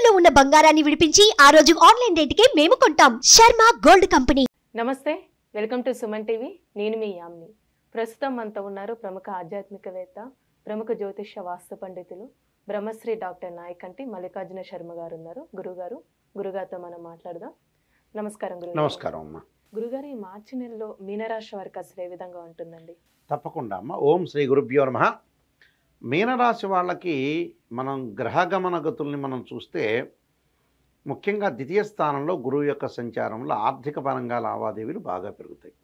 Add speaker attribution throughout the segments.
Speaker 1: తాకట్టులో ఉన్న బంగారాన్ని విడిపించి ఆ రోజు ఆన్లైన్ రేటుకే మేము కొంటాం. Sharma gold company.
Speaker 2: నమస్తే, వెల్కమ్ టు సుమన్ టీవీ. నేను మీ యామ్ని. ప్రస్తుతం మనతో ఉన్నారు ప్రముఖ ఆధ్యాత్మికవేత్త, ప్రముఖ జ్యోతిష్య వాస్తు పండితులు బ్రహ్మశ్రీ డాక్టర్ నాయకంటి మల్లికార్జున శర్మ గారు ఉన్నారు. గురుగారితో మనం మాట్లాడదాం. నమస్కారం గురుగారు.
Speaker 3: నమస్కారం అమ్మ.
Speaker 2: గురుగారు, ఈ మార్చి నెలలో మీనరాశి వారికి అసలు ఏ విధంగా ఉంటుందండి?
Speaker 3: తప్పకుండా అమ్మ. ఓం శ్రీ గురుభ్యో నమః. మీనరాశి వాళ్ళకి మనం గ్రహగమన గతుల్ని మనం చూస్తే ముఖ్యంగా ద్వితీయ స్థానంలో గురువు యొక్క సంచారంలో ఆర్థిక పరంగా లావాదేవీలు బాగా పెరుగుతాయి.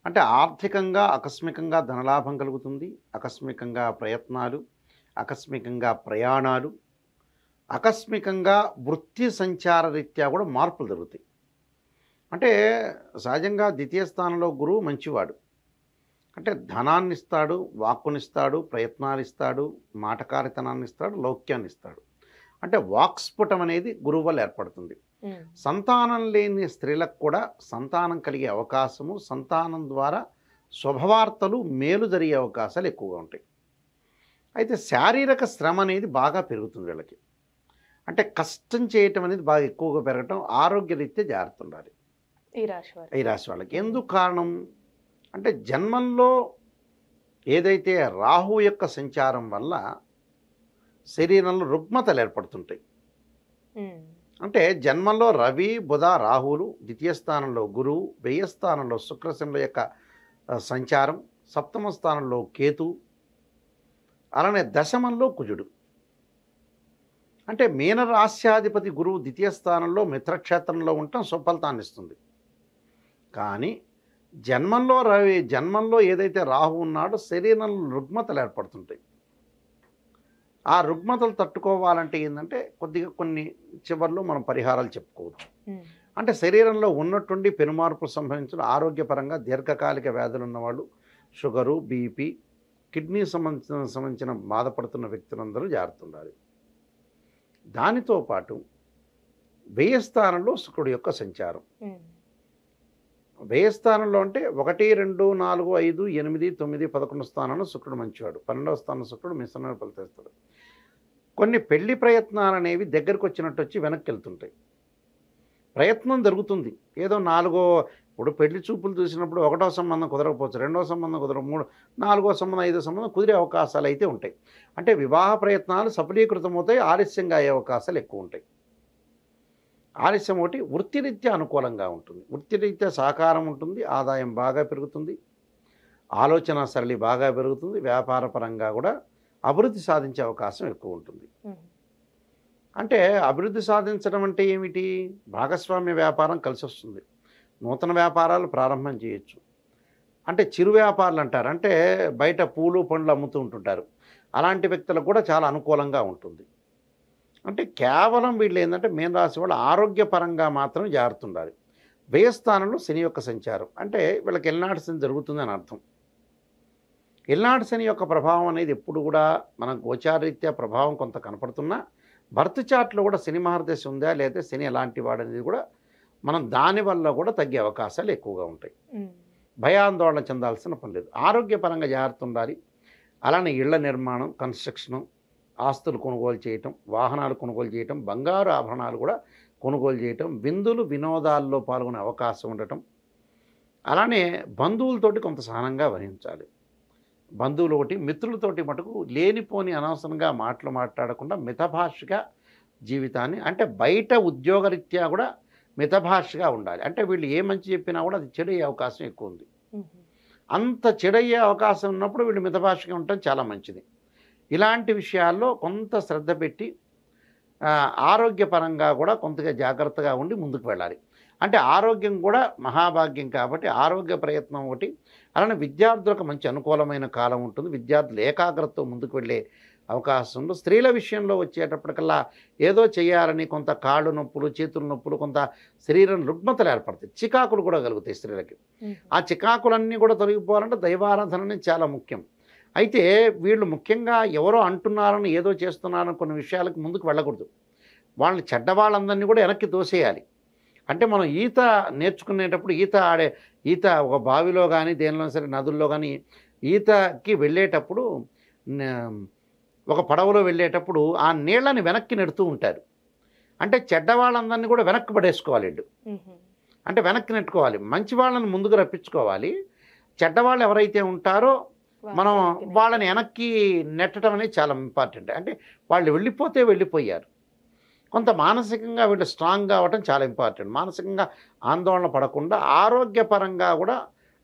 Speaker 3: అంటే ఆర్థికంగా ఆకస్మికంగా ధనలాభం కలుగుతుంది, ఆకస్మికంగా ప్రయత్నాలు, ఆకస్మికంగా ప్రయాణాలు, ఆకస్మికంగా వృత్తి సంచార రీత్యా కూడా మార్పులు జరుగుతాయి. అంటే సహజంగా ద్వితీయ స్థానంలో గురువు మంచివాడు. అంటే ధనాన్ని ఇస్తాడు, వాక్కునిస్తాడు, ప్రయత్నాలు ఇస్తాడు, మాటకారితనాన్ని ఇస్తాడు, లౌక్యాన్ని ఇస్తాడు. అంటే వాక్స్ఫుటం అనేది గురువు వల్ల ఏర్పడుతుంది. సంతానం లేని స్త్రీలకు కూడా సంతానం కలిగే అవకాశము, సంతానం ద్వారా శుభవార్తలు, మేలు జరిగే అవకాశాలు ఎక్కువగా ఉంటాయి. అయితే శారీరక శ్రమ అనేది బాగా పెరుగుతుంది వీళ్ళకి. అంటే కష్టం చేయటం అనేది బాగా ఎక్కువగా పెరగటం, ఆరోగ్యరీత్యా జాగ్రత్త ఉండాలి ఈ రాశి వాళ్ళకి. ఎందుకు కారణం అంటే జన్మంలో ఏదైతే రాహు యొక్క సంచారం వల్ల శరీరంలో రుగ్మతలు ఏర్పడుతుంటాయి. అంటే జన్మంలో రవి, బుధ, రాహువులు, ద్వితీయ స్థానంలో గురువు, వ్యయ స్థానంలో శుక్రశనుల యొక్క సంచారం, సప్తమ స్థానంలో కేతు, అలానే దశమంలో కుజుడు. అంటే మీనరాశ్యాధిపతి గురువు ద్వితీయ స్థానంలో మిత్రక్షేత్రంలో ఉండటం సుఫలితాన్ని ఇస్తుంది. కానీ జన్మంలో ఏదైతే రాహు ఉన్నాడో శరీరంలో రుగ్మతలు ఏర్పడుతుంటాయి. ఆ రుగ్మతలు తట్టుకోవాలంటే ఏంటంటే కొద్దిగా కొన్ని చివర్లో మనం పరిహారాలు చెప్పుకోవచ్చు. అంటే శరీరంలో ఉన్నట్టుండి పెనుమార్పులు సంభవించిన ఆరోగ్యపరంగా దీర్ఘకాలిక వ్యాధులు ఉన్నవాళ్ళు, షుగరు, బీపీ, కిడ్నీ సంబంధించిన బాధపడుతున్న వ్యక్తులందరూ జాగ్రత్త ఉండాలి. దానితో పాటు వ్యయ స్థానంలో శుక్రుడు యొక్క సంచారం. వ్యయ స్థానంలో అంటే 1, 2, 4, 5, 8, 9, 11 స్థానంలో శుక్రుడు మంచివాడు. 12వ స్థానం శుక్రుడు మిశ్రమ ఫలితాడు. కొన్ని పెళ్లి ప్రయత్నాలు అనేవి దగ్గరకు వచ్చినట్టు వచ్చి వెనక్కి వెళ్తుంటాయి. ప్రయత్నం జరుగుతుంది, ఏదో ఇప్పుడు పెళ్లి చూపులు చూసినప్పుడు 1వ సంబంధం కుదరకపోవచ్చు, 2వ సంబంధం కుదర, 4వ సంబంధం, 5వ సంబంధం కుదిరే అవకాశాలు అయితే ఉంటాయి. అంటే వివాహ ప్రయత్నాలు సఫలీకృతమవుతాయి, ఆలస్యంగా అయ్యే అవకాశాలు ఎక్కువ ఉంటాయి. ఆలస్యం ఒకటి. వృత్తిరీత్యా అనుకూలంగా ఉంటుంది, వృత్తిరీత్యా సహకారం ఉంటుంది, ఆదాయం బాగా పెరుగుతుంది, ఆలోచన సరళి బాగా పెరుగుతుంది, వ్యాపార పరంగా కూడా అభివృద్ధి సాధించే అవకాశం ఎక్కువ ఉంటుంది. అంటే అభివృద్ధి సాధించడం అంటే ఏమిటి? భాగస్వామ్య వ్యాపారం కలిసి వస్తుంది, నూతన వ్యాపారాలు ప్రారంభం చేయొచ్చు. అంటే చిరు వ్యాపారాలు అంటారు, అంటే బయట పూలు పండ్లు అమ్ముతూ ఉంటుంటారు, అలాంటి వ్యక్తులకు కూడా చాలా అనుకూలంగా ఉంటుంది. అంటే కేవలం వీళ్ళు ఏంటంటే మీనరాశి వాళ్ళు ఆరోగ్యపరంగా మాత్రం జాగ్రత్త ఉండాలి. వ్యయస్థానంలో శని యొక్క సంచారం అంటే వీళ్ళకి ఎల్నాటి శని జరుగుతుందని అర్థం. ఎల్నాటి శని యొక్క ప్రభావం అనేది ఎప్పుడు కూడా మన గోచారరీత్యా ప్రభావం కొంత కనపడుతున్నా, బర్త్ చార్ట్లో కూడా శని మహర్దశ ఉందా లేదా శని ఎలాంటి వాడనేది కూడా మనం దానివల్ల కూడా తగ్గే అవకాశాలు ఎక్కువగా ఉంటాయి. భయాందోళన చెందాల్సిన పని లేదు, ఆరోగ్యపరంగా జాగ్రత్త ఉండాలి. అలానే ఇళ్ల నిర్మాణం, కన్స్ట్రక్షను, ఆస్తులు కొనుగోలు చేయటం, వాహనాలు కొనుగోలు చేయటం, బంగారు ఆభరణాలు కూడా కొనుగోలు చేయటం, విందులు వినోదాల్లో పాల్గొనే అవకాశం ఉండటం. అలానే బంధువులతోటి కొంత సహనంగా వహించాలి. బంధువులు ఒకటి, మిత్రులతోటి మటుకు లేనిపోని అనవసరంగా మాట్లాడకుండా మితభాషగా జీవితాన్ని, అంటే బయట ఉద్యోగరీత్యా కూడా మితభాషగా ఉండాలి. అంటే వీళ్ళు ఏ మంచి చెప్పినా కూడా అది చెడయ్యే అవకాశం ఎక్కువ ఉంది. అంత చెడయ్యే అవకాశం ఉన్నప్పుడు వీళ్ళు మితభాషగా ఉండటం చాలా మంచిది. ఇలాంటి విషయాల్లో కొంత శ్రద్ధ పెట్టి ఆరోగ్యపరంగా కూడా కొంతగా జాగ్రత్తగా ఉండి ముందుకు వెళ్ళాలి. అంటే ఆరోగ్యం కూడా మహాభాగ్యం కాబట్టి ఆరోగ్య ప్రయత్నం ఒకటి. అలానే విద్యార్థులకు మంచి అనుకూలమైన కాలం ఉంటుంది, విద్యార్థులు ఏకాగ్రతతో ముందుకు వెళ్ళే అవకాశం ఉంది. స్త్రీల విషయంలో వచ్చేటప్పటికల్లా ఏదో చేయాలని కొంత కాళ్ళు నొప్పులు, చేతుల నొప్పులు, కొంత శరీరం రుగ్మతలు ఏర్పడతాయి, చికాకులు కూడా కలుగుతాయి స్త్రీలకి. ఆ చికాకులన్నీ కూడా తొలగిపోవాలంటే దైవారాధన అనేది చాలా ముఖ్యం. అయితే వీళ్ళు ముఖ్యంగా ఎవరో అంటున్నారని, ఏదో చేస్తున్నారని కొన్ని విషయాలకు ముందుకు వెళ్ళకూడదు. వాళ్ళని చెడ్డవాళ్ళందరినీ కూడా వెనక్కి తోసేయాలి. అంటే మనం ఈత నేర్చుకునేటప్పుడు ఈత ఒక బావిలో కానీ దేనిలో సరే నదుల్లో కానీ ఈతకి వెళ్ళేటప్పుడు ఒక పడవలో వెళ్ళేటప్పుడు ఆ నీళ్ళని వెనక్కి నెడుతూ ఉంటారు. అంటే చెడ్డ వాళ్ళందరినీ కూడా వెనక్కి పడేసుకోవాలి వీళ్ళు. అంటే వెనక్కి నెట్టుకోవాలి, మంచి వాళ్ళని ముందుకు రప్పించుకోవాలి. చెడ్డవాళ్ళు ఎవరైతే ఉంటారో మనం వాళ్ళని వెనక్కి నెట్టడం అనేది చాలా ఇంపార్టెంట్. అంటే వాళ్ళు వెళ్ళిపోయారు. కొంత మానసికంగా వీళ్ళు స్ట్రాంగ్ అవ్వటం చాలా ఇంపార్టెంట్. మానసికంగా ఆందోళన పడకుండా, ఆరోగ్యపరంగా కూడా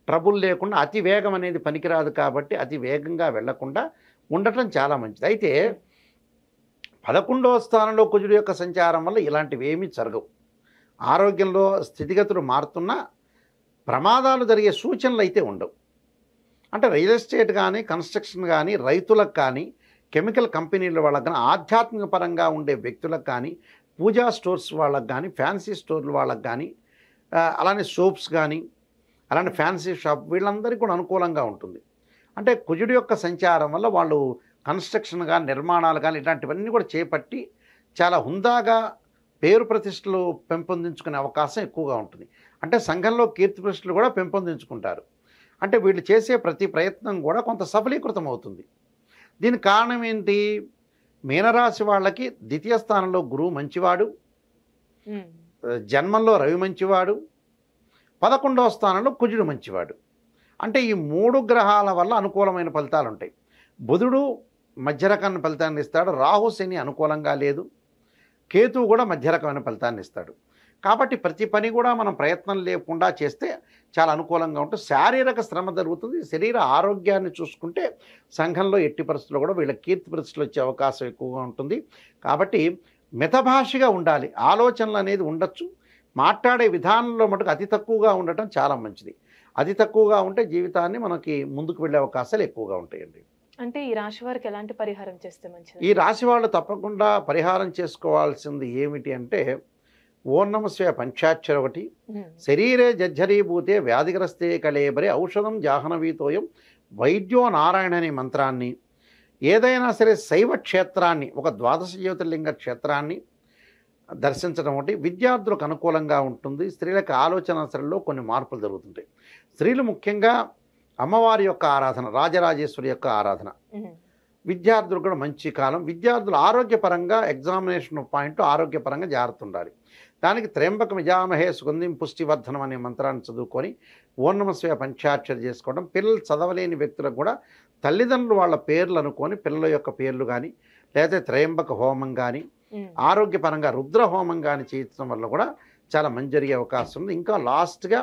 Speaker 3: ట్రబుల్ లేకుండా, అతి వేగం అనేది పనికిరాదు కాబట్టి అతి వేగంగా వెళ్లకుండా ఉండటం చాలా మంచిది. అయితే 11వ స్థానంలో కుజుడు యొక్క సంచారం వల్ల ఇలాంటివి ఏమీ జరగవు. ఆరోగ్యంలో స్థితిగతులు మారుతున్నా ప్రమాదాలు జరిగే సూచనలు అయితే ఉండవు. అంటే రియల్ ఎస్టేట్ కానీ, కన్స్ట్రక్షన్ కానీ, రైతులకు కానీ, కెమికల్ కంపెనీల వాళ్ళకి కానీ, ఆధ్యాత్మిక పరంగా ఉండే వ్యక్తులకు కానీ, పూజా స్టోర్స్ వాళ్ళకి కానీ, ఫ్యాన్సీ స్టోర్ల వాళ్ళకి కానీ, అలానే సోప్స్ కానీ, అలానే ఫ్యాన్సీ షాప్, వీళ్ళందరికీ కూడా అనుకూలంగా ఉంటుంది. అంటే కుజుడు యొక్క సంచారం వల్ల వాళ్ళు కన్స్ట్రక్షన్ కానీ, నిర్మాణాలు కానీ ఇలాంటివన్నీ కూడా చేపట్టి చాలా హుందాగా పేరు ప్రతిష్టలు పెంపొందించుకునే అవకాశం ఎక్కువగా ఉంటుంది. అంటే సంఘంలో కీర్తి ప్రతిష్టలు కూడా పెంపొందించుకుంటారు. అంటే వీళ్ళు చేసే ప్రతి ప్రయత్నం కూడా కొంత సఫలీకృతం అవుతుంది. దీనికి కారణం ఏంటి? మీనరాశి వాళ్ళకి ద్వితీయ స్థానంలో గురువు మంచివాడు, జన్మంలో రవి మంచివాడు, 11వ స్థానంలో కుజుడు మంచివాడు. అంటే ఈ 3 గ్రహాల వల్ల అనుకూలమైన ఫలితాలు ఉంటాయి. బుధుడు మధ్య రకమైన ఫలితాన్ని ఇస్తాడు, రాహు శని అనుకూలంగా లేదు, కేతువు కూడా మధ్య రకమైన ఫలితాన్ని ఇస్తాడు. కాబట్టి ప్రతి పని కూడా మనం ప్రయత్నం లేకుండా చేస్తే చాలా అనుకూలంగా ఉంటుంది. శారీరక శ్రమ జరుగుతుంది. శరీర ఆరోగ్యాన్ని చూసుకుంటే సంఘంలో ఎట్టి పరిస్థితుల్లో కూడా వీళ్ళ కీర్తి పరిస్థితులు వచ్చే అవకాశం ఎక్కువగా ఉంటుంది. కాబట్టి మితభాషిగా ఉండాలి. ఆలోచనలు అనేది ఉండొచ్చు, మాట్లాడే విధానంలో మటుకు అతి తక్కువగా ఉండటం చాలా మంచిది. అతి తక్కువగా ఉంటే జీవితాన్ని మనకి ముందుకు వెళ్ళే అవకాశాలు ఎక్కువగా ఉంటాయండి.
Speaker 2: అంటే ఈ రాశి వారికి ఎలాంటి పరిహారం చేస్తే మంచిది?
Speaker 3: ఈ రాశి వాళ్ళు తప్పకుండా పరిహారం చేసుకోవాల్సింది ఏమిటి అంటే, ఓం నమః శివాయ పంచాక్షర ఒకటి, శరీరే జర్జరీభూతే వ్యాధిగ్రస్తే కళేబరే ఔషధం జాహ్నవీతోయం వైద్యో నారాయణ అనే మంత్రాన్ని, ఏదైనా సరే శైవ క్షేత్రాన్ని, ఒక ద్వాదశ జ్యోతిర్లింగ క్షేత్రాన్ని దర్శించడం ఒకటి విద్యార్థులకు అనుకూలంగా ఉంటుంది. స్త్రీలకు ఆలోచన సరళిలో కొన్ని మార్పులు జరుగుతుంటాయి. స్త్రీలు ముఖ్యంగా అమ్మవారి యొక్క ఆరాధన, రాజరాజేశ్వరి యొక్క ఆరాధన, విద్యార్థులకు కూడా మంచి కాలం. విద్యార్థులు ఆరోగ్యపరంగా ఎగ్జామినేషన్ పాయింట్ ఆరోగ్యపరంగా జాగ్రత్త ఉండాలి. దానికి త్ర్యంబక విజామహే సుగంధిం పుష్టివర్ధనం అనే మంత్రాన్ని చదువుకొని ఓం నమః శివాయ పంచాక్షరి చేసుకోవడం. పిల్లలు చదవలేని వ్యక్తులకు కూడా తల్లిదండ్రులు వాళ్ళ పేర్లు అనుకొని పిల్లల యొక్క పేర్లు కానీ, లేదా త్రయంబక హోమం కానీ, ఆరోగ్యపరంగా రుద్ర హోమం కానీ చేయించడం వల్ల కూడా చాలా మంచి జరిగే అవకాశం ఉంది. ఇంకా లాస్ట్గా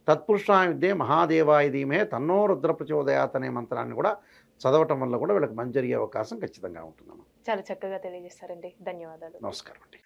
Speaker 3: తత్పురుషాయ విద్యే మహాదేవాయ ధీమహే తన్నో రుద్ర ప్రచోదయాత్ అనే మంత్రాన్ని కూడా చదవటం వల్ల కూడా వీళ్ళకి మంచి జరిగే అవకాశం ఖచ్చితంగా ఉంటుందమ్మా.
Speaker 2: చాలా చక్కగా తెలియజేస్తారండి. ధన్యవాదాలు.
Speaker 3: నమస్కారం అండి.